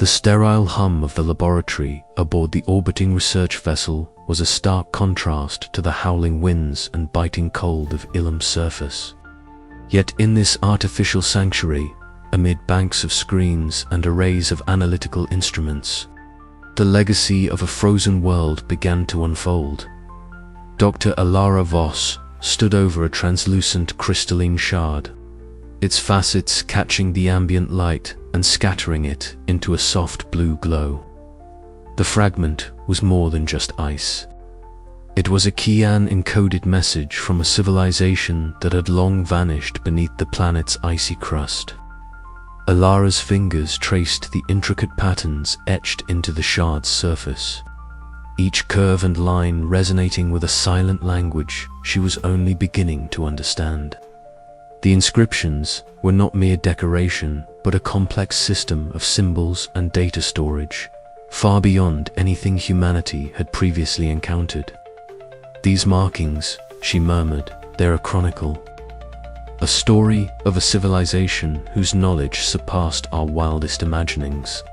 The sterile hum of the laboratory aboard the orbiting research vessel was a stark contrast to the howling winds and biting cold of Ilum's surface. Yet in this artificial sanctuary, amid banks of screens and arrays of analytical instruments, the legacy of a frozen world began to unfold. Dr. Alara Voss stood over a translucent crystalline shard, its facets catching the ambient light and scattering it into a soft blue glow. The fragment was more than just ice. It was a Kian-encoded message from a civilization that had long vanished beneath the planet's icy crust. Alara's fingers traced the intricate patterns etched into the shard's surface, each curve and line resonating with a silent language she was only beginning to understand. The inscriptions were not mere decoration, but a complex system of symbols and data storage, far beyond anything humanity had previously encountered. "These markings," she murmured, "they're a chronicle. A story of a civilization whose knowledge surpassed our wildest imaginings."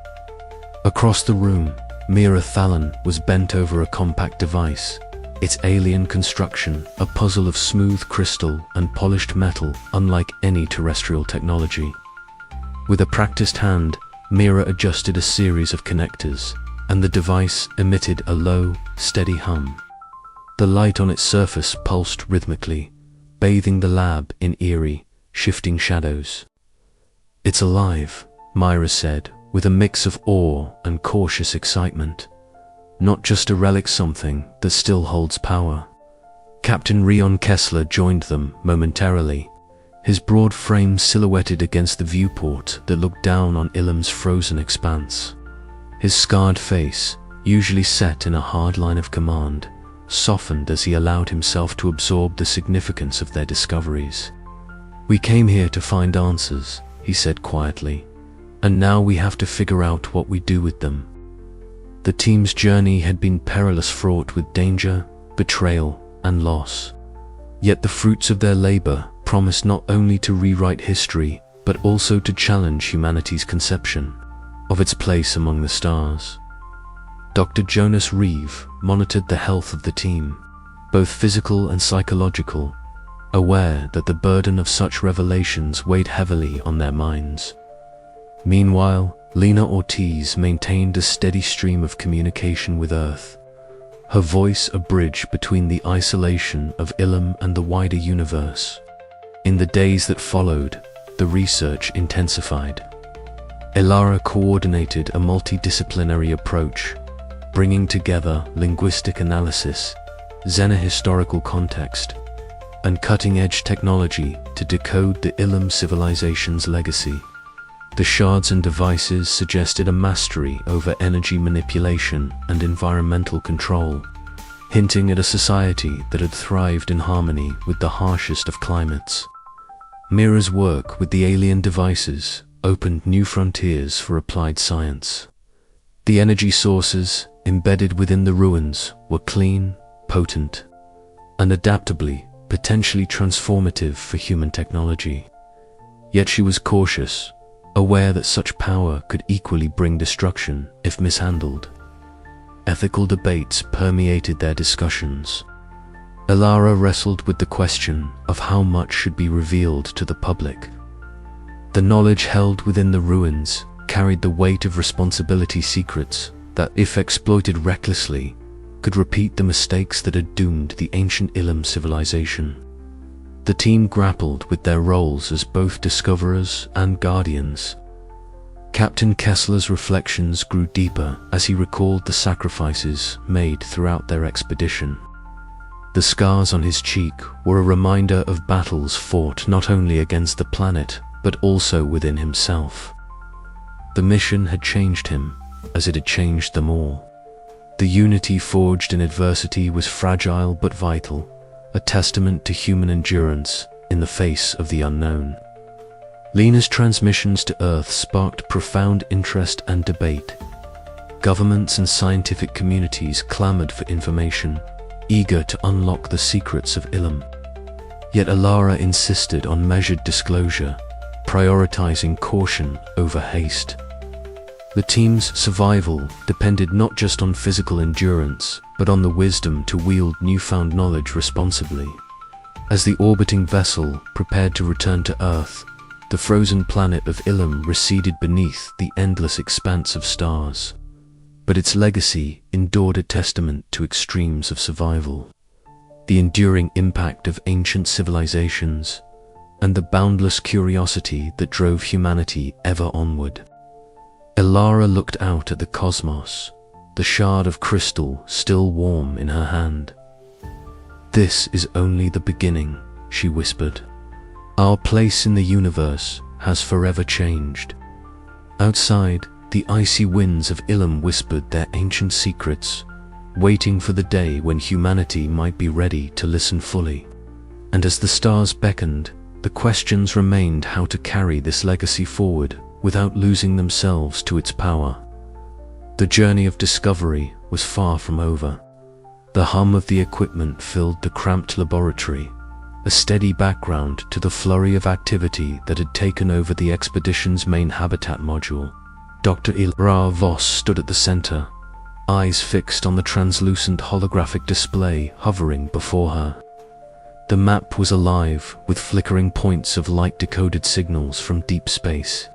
Across the room, Mira Thalon was bent over a compact device, its alien construction a puzzle of smooth crystal and polished metal unlike any terrestrial technology. With a practiced hand, Mira adjusted a series of connectors, and the device emitted a low, steady hum. The light on its surface pulsed rhythmically, bathing the lab in eerie, shifting shadows. "It's alive," Myra said, with a mix of awe and cautious excitement. "Not just a relic, something that still holds power." Captain Rion Kessler joined them momentarily, his broad frame silhouetted against the viewport that looked down on Ilum's frozen expanse. His scarred face, usually set in a hard line of command, softened as he allowed himself to absorb the significance of their discoveries. "We came here to find answers," he said quietly, "and now we have to figure out what we do with them." The team's journey had been perilous, fraught with danger, betrayal, and loss. Yet the fruits of their labor promised not only to rewrite history, but also to challenge humanity's conception of its place among the stars. Dr. Jonas Reeve monitored the health of the team, both physical and psychological, aware that the burden of such revelations weighed heavily on their minds. Meanwhile, Lena Ortiz maintained a steady stream of communication with Earth, her voice a bridge between the isolation of Ilum and the wider universe. In the days that followed, the research intensified. Alara coordinated a multidisciplinary approach, bringing together linguistic analysis, xenohistorical context, and cutting-edge technology to decode the Ilum civilization's legacy. The shards and devices suggested a mastery over energy manipulation and environmental control, hinting at a society that had thrived in harmony with the harshest of climates. Mira's work with the alien devices opened new frontiers for applied science. The energy sources embedded within the ruins were clean, potent, and adaptably, potentially transformative for human technology. Yet she was cautious, aware that such power could equally bring destruction if mishandled. Ethical debates permeated their discussions. Alara wrestled with the question of how much should be revealed to the public. The knowledge held within the ruins carried the weight of responsibility, secrets that, if exploited recklessly, could repeat the mistakes that had doomed the ancient Ilum civilization. The team grappled with their roles as both discoverers and guardians. Captain Kessler's reflections grew deeper as he recalled the sacrifices made throughout their expedition. The scars on his cheek were a reminder of battles fought not only against the planet, but also within himself. The mission had changed him, as it had changed them all. The unity forged in adversity was fragile but vital, a testament to human endurance in the face of the unknown. Lena's transmissions to Earth sparked profound interest and debate. Governments and scientific communities clamored for information, eager to unlock the secrets of Ilum. Yet Alara insisted on measured disclosure, prioritizing caution over haste. The team's survival depended not just on physical endurance, but on the wisdom to wield newfound knowledge responsibly. As the orbiting vessel prepared to return to Earth, the frozen planet of Ilum receded beneath the endless expanse of stars. But its legacy endured a testament to extremes of survival, the enduring impact of ancient civilizations, and the boundless curiosity that drove humanity ever onward. Elara looked out at the cosmos, the shard of crystal still warm in her hand. "This is only the beginning," she whispered. "Our place in the universe has forever changed." Outside, the icy winds of Ilum whispered their ancient secrets, waiting for the day when humanity might be ready to listen fully. And as the stars beckoned, the questions remained how to carry this legacy forward without losing themselves to its power. The journey of discovery was far from over. The hum of the equipment filled the cramped laboratory, a steady background to the flurry of activity that had taken over the expedition's main habitat module. Dr. Ilra Voss stood at the center, eyes fixed on the translucent holographic display hovering before her. The map was alive with flickering points of light-decoded signals from deep space,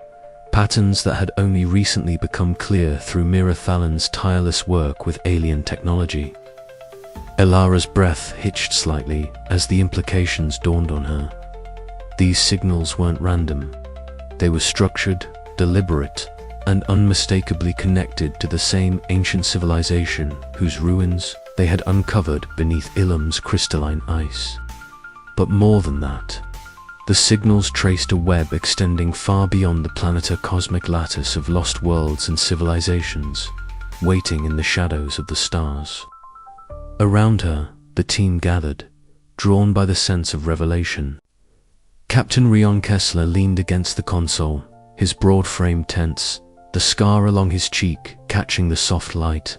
patterns that had only recently become clear through Mira Thalan's tireless work with alien technology. Elara's breath hitched slightly as the implications dawned on her. These signals weren't random. They were structured, deliberate, and unmistakably connected to the same ancient civilization whose ruins they had uncovered beneath Ilum's crystalline ice. But more than that, the signals traced a web extending far beyond the planetary cosmic lattice of lost worlds and civilizations, waiting in the shadows of the stars. Around her, the team gathered, drawn by the sense of revelation. Captain Rion Kessler leaned against the console, his broad frame tense, the scar along his cheek catching the soft light.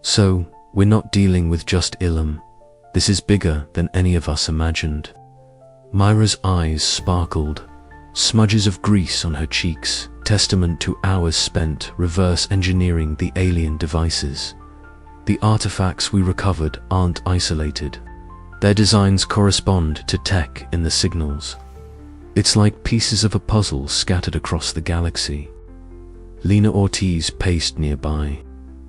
"So, we're not dealing with just Ilum. This is bigger than any of us imagined." Myra's eyes sparkled, smudges of grease on her cheeks, testament to hours spent reverse engineering the alien devices. "The artifacts we recovered aren't isolated. Their designs correspond to tech in the signals. It's like pieces of a puzzle scattered across the galaxy." Lena Ortiz paced nearby,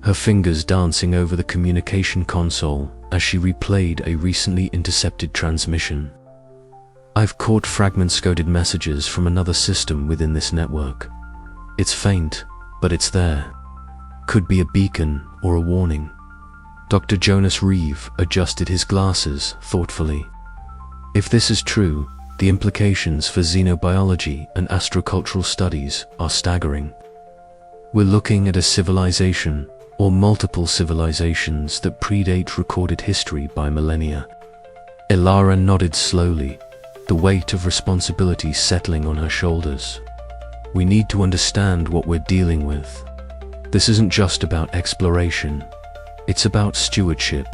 her fingers dancing over the communication console as she replayed a recently intercepted transmission. "I've caught fragment-coded messages from another system within this network. It's faint, but it's there. Could be a beacon or a warning." Dr. Jonas Reeve adjusted his glasses thoughtfully. "If this is true, the implications for xenobiology and astrocultural studies are staggering. We're looking at a civilization, or multiple civilizations, that predate recorded history by millennia." Elara nodded slowly, the weight of responsibility settling on her shoulders. "We need to understand what we're dealing with. This isn't just about exploration. It's about stewardship.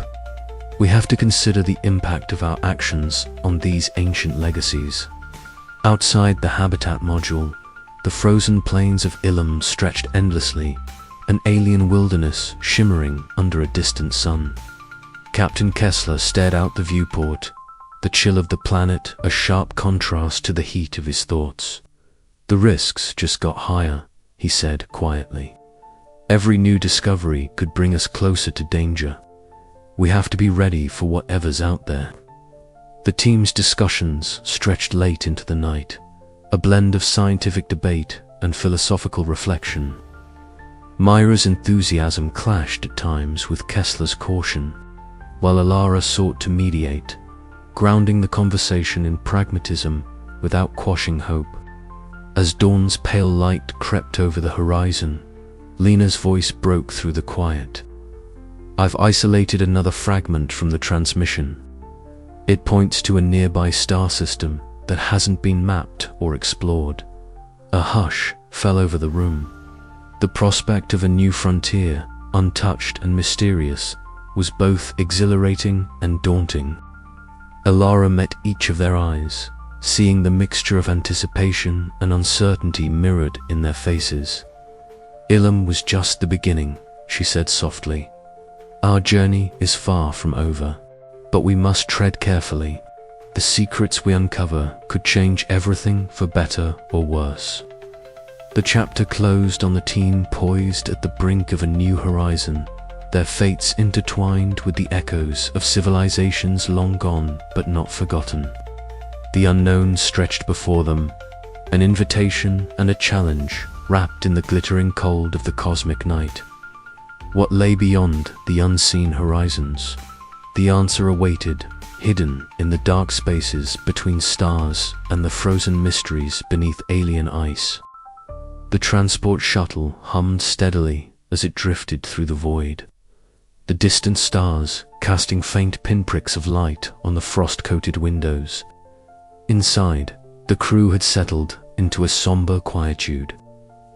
We have to consider the impact of our actions on these ancient legacies." Outside the habitat module, the frozen plains of Ilum stretched endlessly, an alien wilderness shimmering under a distant sun. Captain Kessler stared out the viewport, the chill of the planet a sharp contrast to the heat of his thoughts. "The risks just got higher," he said quietly. "Every new discovery could bring us closer to danger. We have to be ready for whatever's out there." The team's discussions stretched late into the night, a blend of scientific debate and philosophical reflection. Myra's enthusiasm clashed at times with Kessler's caution, while Elara sought to mediate, grounding the conversation in pragmatism without quashing hope. As dawn's pale light crept over the horizon, Lena's voice broke through the quiet. "I've isolated another fragment from the transmission. It points to a nearby star system that hasn't been mapped or explored." A hush fell over the room. The prospect of a new frontier, untouched and mysterious, was both exhilarating and daunting. Elara met each of their eyes, seeing the mixture of anticipation and uncertainty mirrored in their faces. Ilum was just the beginning, she said softly. Our journey is far from over, but we must tread carefully. The secrets we uncover could change everything for better or worse. The chapter closed on the teen poised at the brink of a new horizon, their fates intertwined with the echoes of civilizations long gone but not forgotten. The unknown stretched before them, an invitation and a challenge wrapped in the glittering cold of the cosmic night. What lay beyond the unseen horizons? The answer awaited, hidden in the dark spaces between stars and the frozen mysteries beneath alien ice. The transport shuttle hummed steadily as it drifted through the void, the distant stars casting faint pinpricks of light on the frost-coated windows. Inside, the crew had settled into a somber quietude,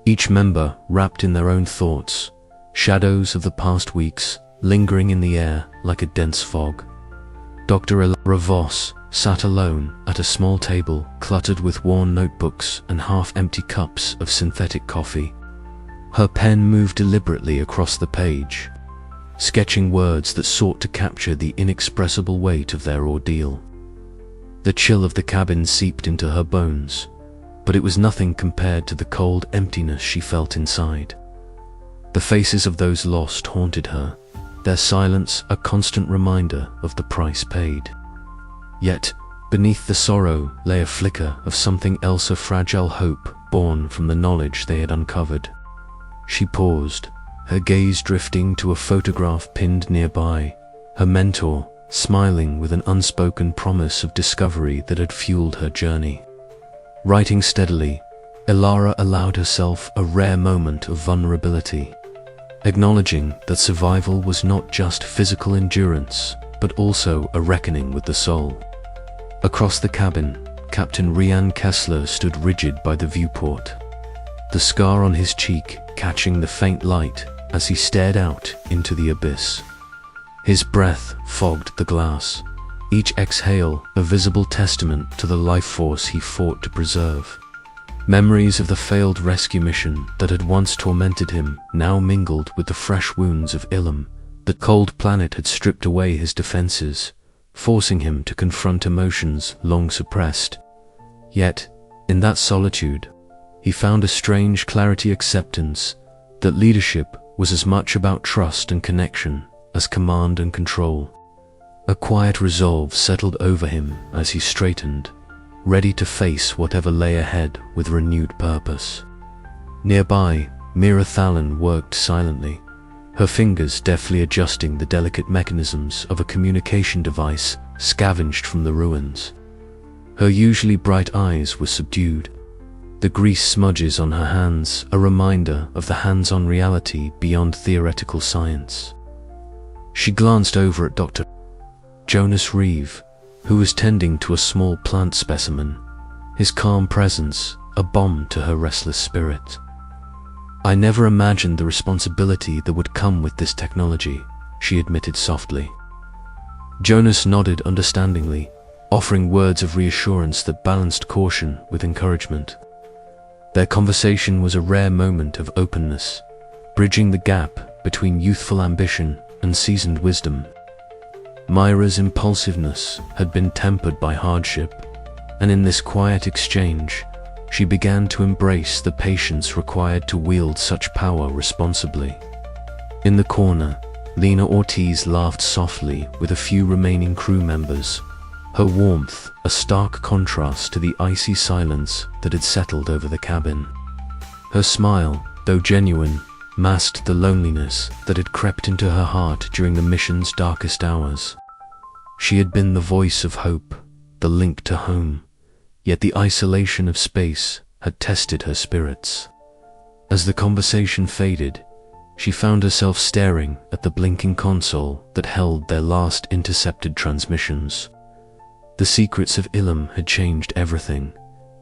each member wrapped in their own thoughts, shadows of the past weeks lingering in the air like a dense fog. Dr. Elias sat alone at a small table cluttered with worn notebooks and half-empty cups of synthetic coffee. Her pen moved deliberately across the page, sketching words that sought to capture the inexpressible weight of their ordeal. The chill of the cabin seeped into her bones, but it was nothing compared to the cold emptiness she felt inside. The faces of those lost haunted her, their silence a constant reminder of the price paid. Yet, beneath the sorrow lay a flicker of something else, a fragile hope born from the knowledge they had uncovered. She paused, her gaze drifting to a photograph pinned nearby, her mentor smiling with an unspoken promise of discovery that had fueled her journey. Writing steadily, Elara allowed herself a rare moment of vulnerability, acknowledging that survival was not just physical endurance, but also a reckoning with the soul. Across the cabin, Captain Rian Kessler stood rigid by the viewport, the scar on his cheek catching the faint light as he stared out into the abyss. His breath fogged the glass, each exhale a visible testament to the life force he fought to preserve. Memories of the failed rescue mission that had once tormented him now mingled with the fresh wounds of Ilum. The cold planet had stripped away his defenses, forcing him to confront emotions long suppressed. Yet, in that solitude, he found a strange clarity, acceptance that leadership was as much about trust and connection as command and control. A quiet resolve settled over him as he straightened, ready to face whatever lay ahead with renewed purpose. Nearby, Mira Thalon worked silently, her fingers deftly adjusting the delicate mechanisms of a communication device scavenged from the ruins. Her usually bright eyes were subdued, the grease smudges on her hands a reminder of the hands-on reality beyond theoretical science. She glanced over at Dr. Jonas Reeve, who was tending to a small plant specimen, his calm presence a balm to her restless spirit. I never imagined the responsibility that would come with this technology, she admitted softly. Jonas nodded understandingly, offering words of reassurance that balanced caution with encouragement. Their conversation was a rare moment of openness, bridging the gap between youthful ambition and seasoned wisdom. Myra's impulsiveness had been tempered by hardship, and in this quiet exchange, she began to embrace the patience required to wield such power responsibly. In the corner, Lena Ortiz laughed softly with a few remaining crew members, her warmth a stark contrast to the icy silence that had settled over the cabin. Her smile, though genuine, masked the loneliness that had crept into her heart during the mission's darkest hours. She had been the voice of hope, the link to home, yet the isolation of space had tested her spirits. As the conversation faded, she found herself staring at the blinking console that held their last intercepted transmissions. The secrets of Ilum had changed everything,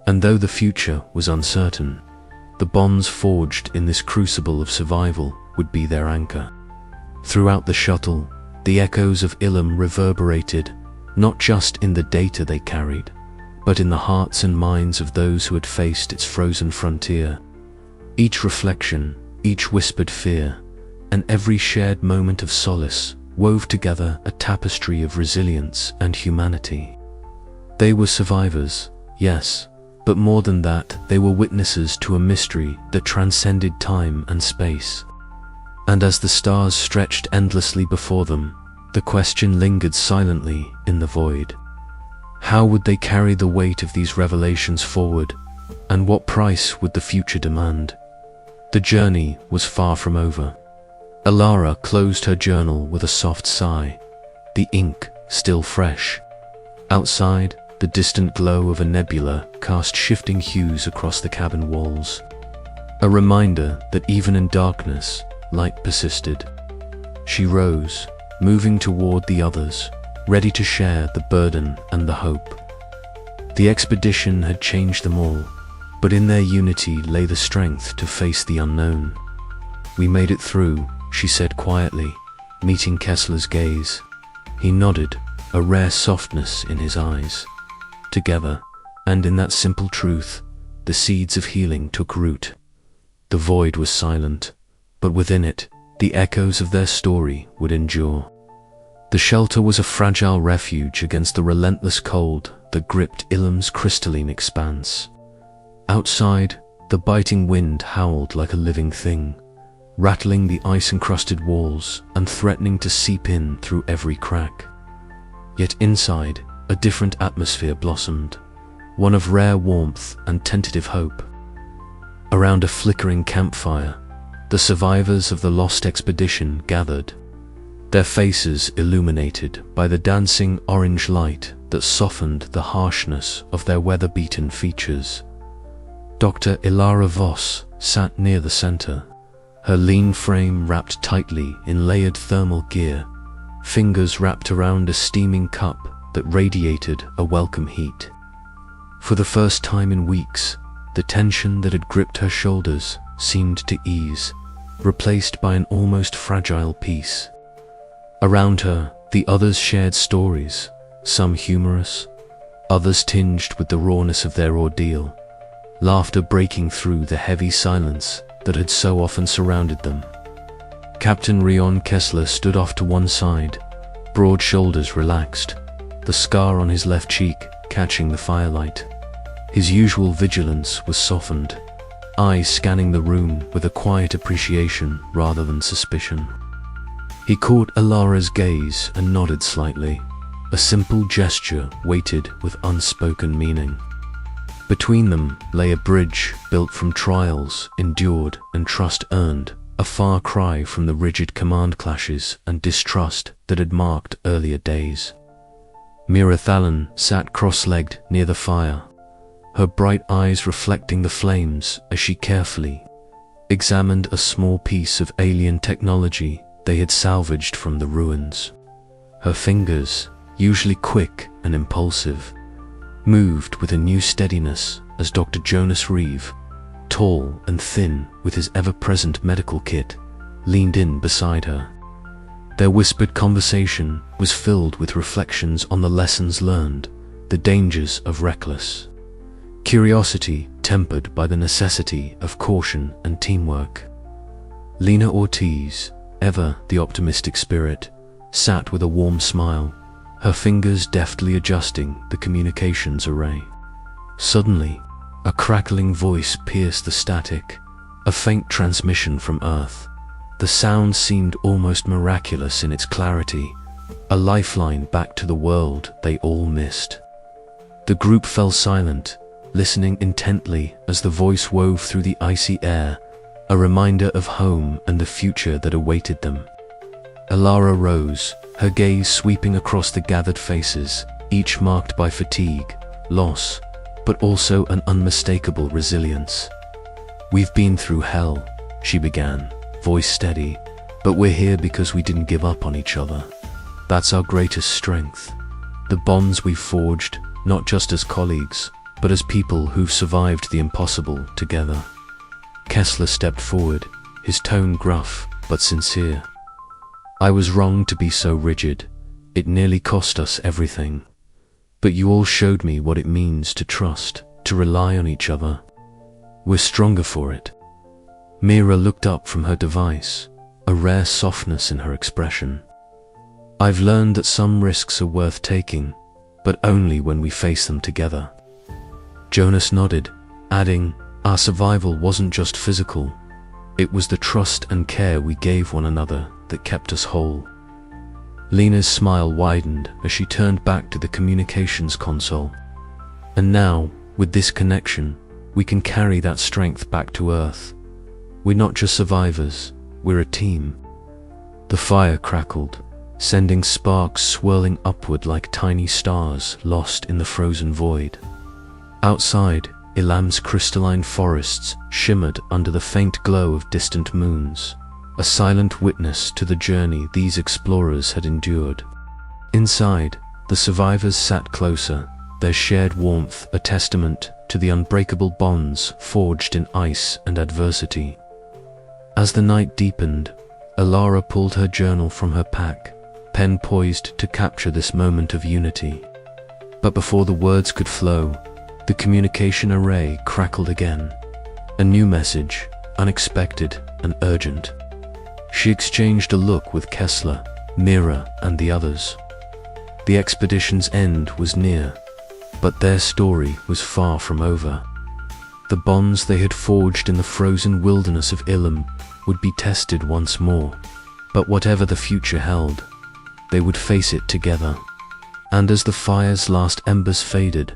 and though the future was uncertain, the bonds forged in this crucible of survival would be their anchor. Throughout the shuttle, the echoes of Ilum reverberated, not just in the data they carried, but in the hearts and minds of those who had faced its frozen frontier. Each reflection, each whispered fear, and every shared moment of solace wove together a tapestry of resilience and humanity. They were survivors, yes, but more than that, they were witnesses to a mystery that transcended time and space. And as the stars stretched endlessly before them, the question lingered silently in the void. How would they carry the weight of these revelations forward, and what price would the future demand? The journey was far from over. Alara closed her journal with a soft sigh, the ink still fresh. Outside, the distant glow of a nebula cast shifting hues across the cabin walls. A reminder that even in darkness, light persisted. She rose, moving toward the others, ready to share the burden and the hope. The expedition had changed them all, but in their unity lay the strength to face the unknown. "We made it through," she said quietly, meeting Kessler's gaze. He nodded, a rare softness in his eyes. Together, and in that simple truth, the seeds of healing took root. The void was silent, but within it, the echoes of their story would endure. The shelter was a fragile refuge against the relentless cold that gripped Ilum's crystalline expanse. Outside, the biting wind howled like a living thing, rattling the ice-encrusted walls and threatening to seep in through every crack. Yet inside, a different atmosphere blossomed, one of rare warmth and tentative hope. Around a flickering campfire, the survivors of the lost expedition gathered, their faces illuminated by the dancing orange light that softened the harshness of their weather-beaten features. Dr. Ilara Voss sat near the center, her lean frame wrapped tightly in layered thermal gear, fingers wrapped around a steaming cup that radiated a welcome heat. For the first time in weeks, the tension that had gripped her shoulders seemed to ease, replaced by an almost fragile peace. Around her, the others shared stories, some humorous, others tinged with the rawness of their ordeal, laughter breaking through the heavy silence that had so often surrounded them. Captain Rion Kessler stood off to one side, broad shoulders relaxed, the scar on his left cheek catching the firelight. His usual vigilance was softened, eyes scanning the room with a quiet appreciation rather than suspicion. He caught Alara's gaze and nodded slightly, a simple gesture weighted with unspoken meaning. Between them lay a bridge built from trials endured and trust earned, a far cry from the rigid command clashes and distrust that had marked earlier days. Mira Thalon sat cross-legged near the fire, her bright eyes reflecting the flames as she carefully examined a small piece of alien technology they had salvaged from the ruins. Her fingers, usually quick and impulsive, moved with a new steadiness as Dr. Jonas Reeve, tall and thin with his ever-present medical kit, leaned in beside her. Their whispered conversation was filled with reflections on the lessons learned, the dangers of reckless curiosity tempered by the necessity of caution and teamwork. Lena Ortiz, ever the optimistic spirit, sat with a warm smile, her fingers deftly adjusting the communications array. Suddenly, a crackling voice pierced the static, a faint transmission from Earth. The sound seemed almost miraculous in its clarity, a lifeline back to the world they all missed. The group fell silent, listening intently as the voice wove through the icy air, a reminder of home and the future that awaited them. Alara rose, her gaze sweeping across the gathered faces, each marked by fatigue, loss, but also an unmistakable resilience. "We've been through hell," she began, voice steady, "but we're here because we didn't give up on each other. That's our greatest strength. The bonds we've forged, not just as colleagues, but as people who've survived the impossible together." Kessler stepped forward, his tone gruff but sincere. "I was wrong to be so rigid. It nearly cost us everything. But you all showed me what it means to trust, to rely on each other. We're stronger for it." Mira looked up from her device, a rare softness in her expression. I've learned that some risks are worth taking, but only when we face them together. Jonas nodded, adding, our survival wasn't just physical. It was the trust and care we gave one another that kept us whole. Lena's smile widened as she turned back to the communications console. And now, with this connection, we can carry that strength back to Earth. We're not just survivors, we're a team. The fire crackled, sending sparks swirling upward like tiny stars lost in the frozen void. Outside, Ilum's crystalline forests shimmered under the faint glow of distant moons, a silent witness to the journey these explorers had endured. Inside, the survivors sat closer, their shared warmth a testament to the unbreakable bonds forged in ice and adversity. As the night deepened, Alara pulled her journal from her pack, pen poised to capture this moment of unity. But before the words could flow, the communication array crackled again. A new message, unexpected and urgent. She exchanged a look with Kessler, Mira, and the others. The expedition's end was near, but their story was far from over. The bonds they had forged in the frozen wilderness of Ilum would be tested once more, but whatever the future held, they would face it together. And as the fire's last embers faded,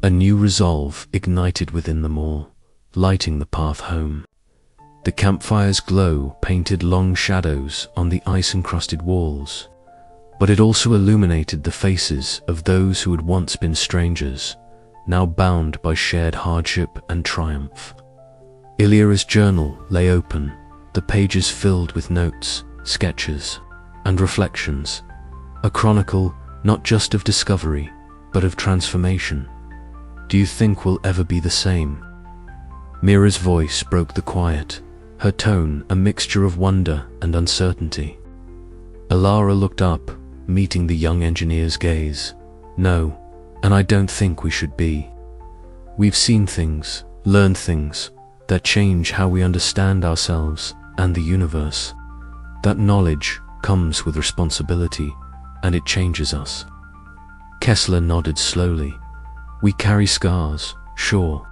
a new resolve ignited within them all, lighting the path home. The campfire's glow painted long shadows on the ice-encrusted walls, but it also illuminated the faces of those who had once been strangers, now bound by shared hardship and triumph. Illyria's journal lay open, the pages filled with notes, sketches, and reflections, a chronicle not just of discovery, but of transformation. Do you think we'll ever be the same? Mira's voice broke the quiet, her tone a mixture of wonder and uncertainty. Alara looked up, meeting the young engineer's gaze. No, and I don't think we should be. We've seen things, learned things, that change how we understand ourselves and the universe. That knowledge comes with responsibility, and it changes us. Kessler nodded slowly. We carry scars, sure,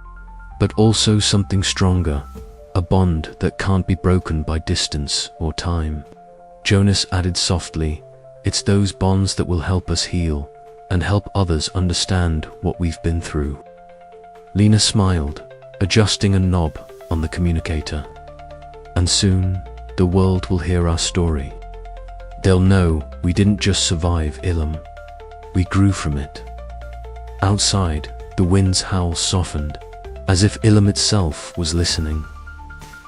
but also something stronger, a bond that can't be broken by distance or time. Jonas added softly, it's those bonds that will help us heal and help others understand what we've been through. Lena smiled, adjusting a knob on the communicator. And soon, the world will hear our story. They'll know we didn't just survive Ilum, we grew from it. Outside, the wind's howl softened, as if Ilum itself was listening.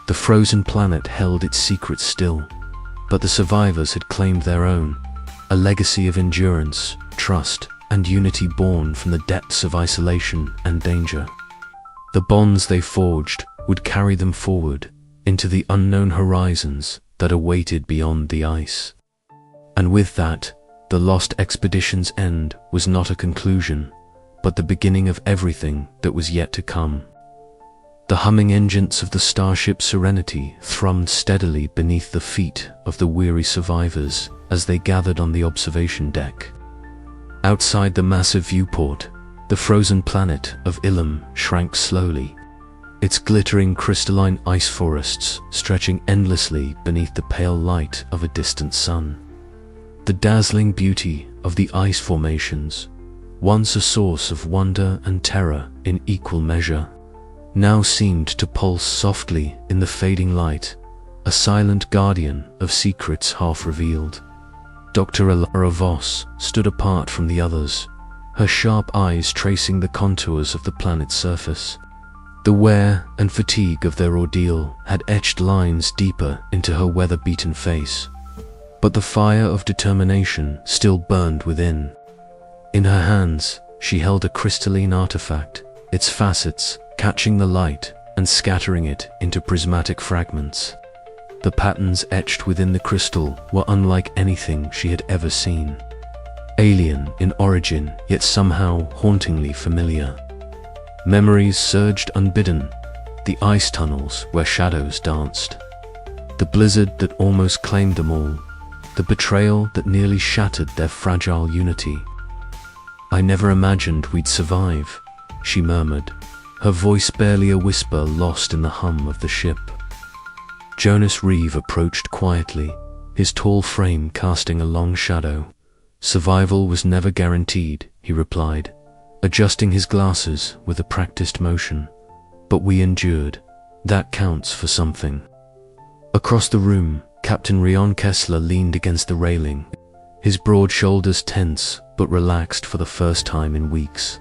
The frozen planet held its secrets still, but the survivors had claimed their own, a legacy of endurance, trust, and unity born from the depths of isolation and danger. The bonds they forged would carry them forward into the unknown horizons that awaited beyond the ice. And with that, the lost expedition's end was not a conclusion, but the beginning of everything that was yet to come. The humming engines of the starship Serenity thrummed steadily beneath the feet of the weary survivors as they gathered on the observation deck. Outside the massive viewport, the frozen planet of Ilum shrank slowly, its glittering crystalline ice forests stretching endlessly beneath the pale light of a distant sun. The dazzling beauty of the ice formations, once a source of wonder and terror in equal measure, now seemed to pulse softly in the fading light, a silent guardian of secrets half revealed. Dr. Alara Voss stood apart from the others, her sharp eyes tracing the contours of the planet's surface. The wear and fatigue of their ordeal had etched lines deeper into her weather-beaten face, but the fire of determination still burned within. In her hands, she held a crystalline artifact, its facets catching the light and scattering it into prismatic fragments. The patterns etched within the crystal were unlike anything she had ever seen. Alien in origin, yet somehow hauntingly familiar. Memories surged unbidden, the ice tunnels where shadows danced, the blizzard that almost claimed them all, the betrayal that nearly shattered their fragile unity. "I never imagined we'd survive," she murmured, her voice barely a whisper lost in the hum of the ship. Jonas Reeve approached quietly, his tall frame casting a long shadow. "Survival was never guaranteed," he replied, adjusting his glasses with a practiced motion. "But we endured. That counts for something." Across the room, Captain Rion Kessler leaned against the railing, his broad shoulders tense but relaxed for the first time in weeks.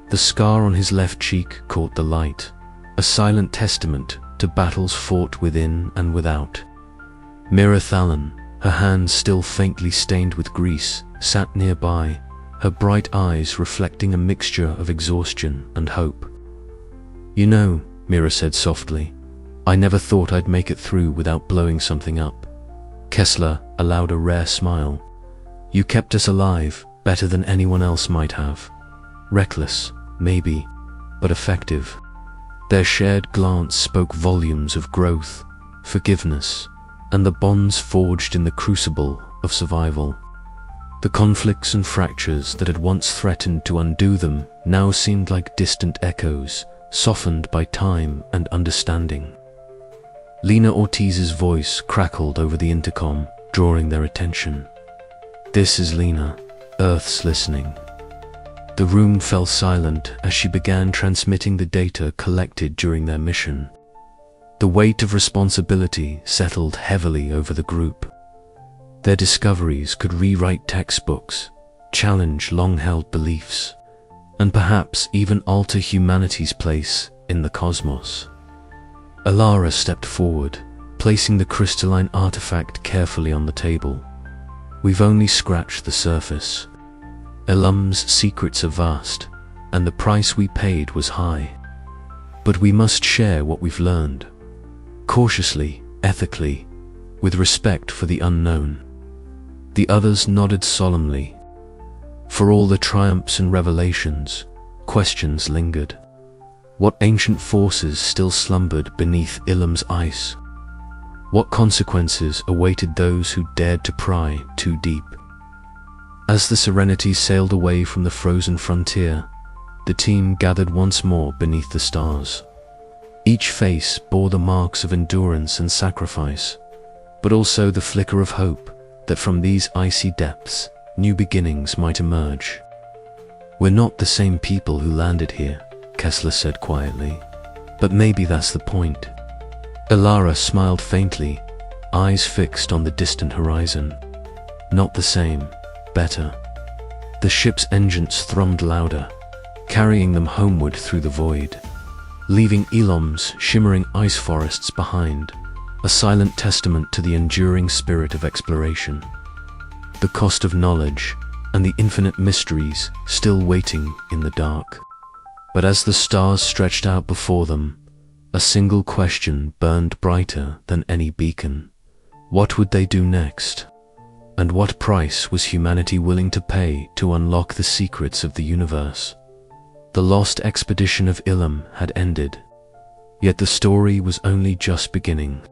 The scar on his left cheek caught the light, a silent testament to battles fought within and without. Mira Thalon, her hands still faintly stained with grease, sat nearby, her bright eyes reflecting a mixture of exhaustion and hope. "You know," Mira said softly, "I never thought I'd make it through without blowing something up." Kessler allowed a rare smile. "You kept us alive better than anyone else might have. Reckless, maybe, but effective." Their shared glance spoke volumes of growth, forgiveness, and the bonds forged in the crucible of survival. The conflicts and fractures that had once threatened to undo them now seemed like distant echoes, softened by time and understanding. Lena Ortiz's voice crackled over the intercom, drawing their attention. "This is Lena. Earth's listening." The room fell silent as she began transmitting the data collected during their mission. The weight of responsibility settled heavily over the group. Their discoveries could rewrite textbooks, challenge long-held beliefs, and perhaps even alter humanity's place in the cosmos. Alara stepped forward, placing the crystalline artifact carefully on the table. "We've only scratched the surface. Ilum's secrets are vast, and the price we paid was high. But we must share what we've learned. Cautiously, ethically, with respect for the unknown." The others nodded solemnly. For all the triumphs and revelations, questions lingered. What ancient forces still slumbered beneath Ilum's ice? What consequences awaited those who dared to pry too deep? As the Serenity sailed away from the frozen frontier, the team gathered once more beneath the stars. Each face bore the marks of endurance and sacrifice, but also the flicker of hope that from these icy depths, new beginnings might emerge. "We're not the same people who landed here," Kessler said quietly, "but maybe that's the point." Alara smiled faintly, eyes fixed on the distant horizon. "Not the same, better." The ship's engines thrummed louder, carrying them homeward through the void, leaving Ilum's shimmering ice forests behind, a silent testament to the enduring spirit of exploration. The cost of knowledge and the infinite mysteries still waiting in the dark. But as the stars stretched out before them, a single question burned brighter than any beacon. What would they do next? And what price was humanity willing to pay to unlock the secrets of the universe? The lost expedition of Ilum had ended, yet the story was only just beginning.